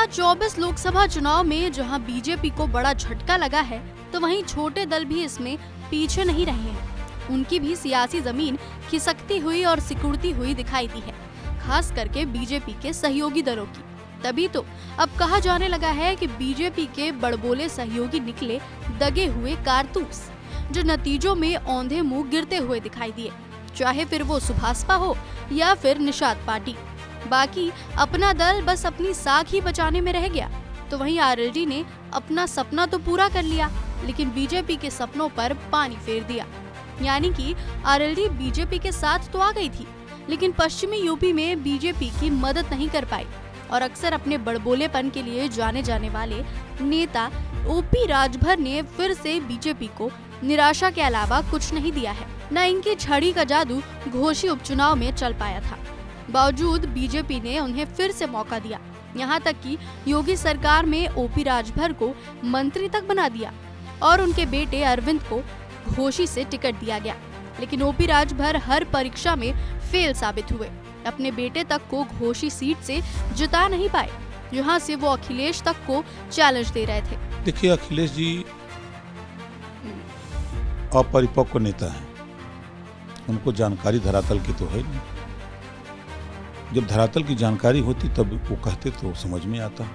2024 लोकसभा चुनाव में जहां बीजेपी को बड़ा झटका लगा है, तो वहीं छोटे दल भी इसमें पीछे नहीं रहे हैं। उनकी भी सियासी जमीन खिसकती हुई और सिकुड़ती हुई दिखाई दी है, खास करके बीजेपी के सहयोगी दलों की। तभी तो अब कहा जाने लगा है कि बीजेपी के बड़बोले सहयोगी निकले दगे हुए कारतूस, जो नतीजों में औंधे मुंह गिरते हुए दिखाई दिए, चाहे फिर वो सुभाषपा हो या फिर निषाद पार्टी। बाकी अपना दल बस अपनी साख ही बचाने में रह गया। तो वहीं आरएलडी ने अपना सपना तो पूरा कर लिया, लेकिन बीजेपी के सपनों पर पानी फेर दिया। यानी कि आरएलडी बीजेपी के साथ तो आ गई थी, लेकिन पश्चिमी यूपी में बीजेपी की मदद नहीं कर पाई और अक्सर अपने बड़बोलेपन के लिए जाने जाने वाले नेता ओपी राजभर ने फिर से बीजेपी को निराशा के अलावा कुछ नहीं दिया है। न इनकी छड़ी का जादू घोषी उपचुनाव में चल पाया था, बावजूद बीजेपी ने उन्हें फिर से मौका दिया। यहाँ तक कि योगी सरकार में ओपी राजभर को मंत्री तक बना दिया और उनके बेटे अरविंद को घोषी से टिकट दिया गया। लेकिन ओपी राजभर हर परीक्षा में फेल साबित हुए, अपने बेटे तक को घोषी सीट से जिता नहीं पाए, जहां से वो अखिलेश तक को चैलेंज दे रहे थे। देखिए, अखिलेश जी अपरिपक्व नेता हैं, उनको जानकारी धरातल की तो है नहीं। जब धरातल की जानकारी होती तब वो कहते तो समझ में आता।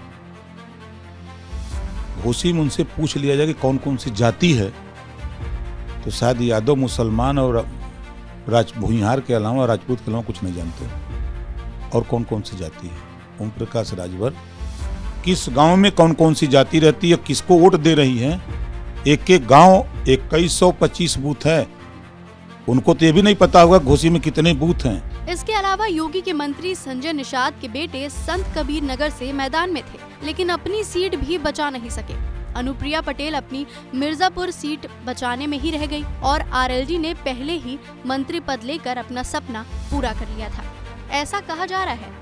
घोषी में उनसे पूछ लिया जाए कि कौन कौन सी जाति है, तो शायद यादव, मुसलमान और भूमिहार के अलावा, राजपूत के अलावा कुछ नहीं जानते। और कौन कौन सी जाति है? ओम प्रकाश राजभर किस गांव में कौन कौन सी जाति रहती है, किसको वोट दे रही है, एक एक गांव 2125 बूथ है, उनको तो ये भी नहीं पता होगा घोषी में कितने बूथ हैं। इसके अलावा योगी के मंत्री संजय निषाद के बेटे संत कबीर नगर से मैदान में थे, लेकिन अपनी सीट भी बचा नहीं सके। अनुप्रिया पटेल अपनी मिर्जापुर सीट बचाने में ही रह गई और आरएलडी ने पहले ही मंत्री पद लेकर अपना सपना पूरा कर लिया था, ऐसा कहा जा रहा है।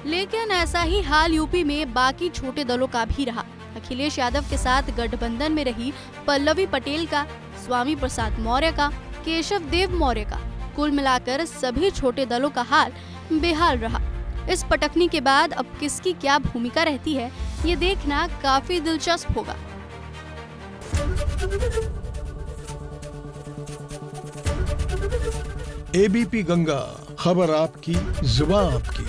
लेकिन ऐसा ही हाल यूपी में बाकी छोटे दलों का भी रहा। अखिलेश यादव के साथ गठबंधन में रही पल्लवी पटेल का, स्वामी प्रसाद मौर्य का, केशव देव मौर्य का, कुल मिलाकर सभी छोटे दलों का हाल बेहाल रहा। इस पटकनी के बाद अब किसकी क्या भूमिका रहती है, ये देखना काफी दिलचस्प होगा। एबीपी गंगा, खबर आपकी, जुबान आपकी।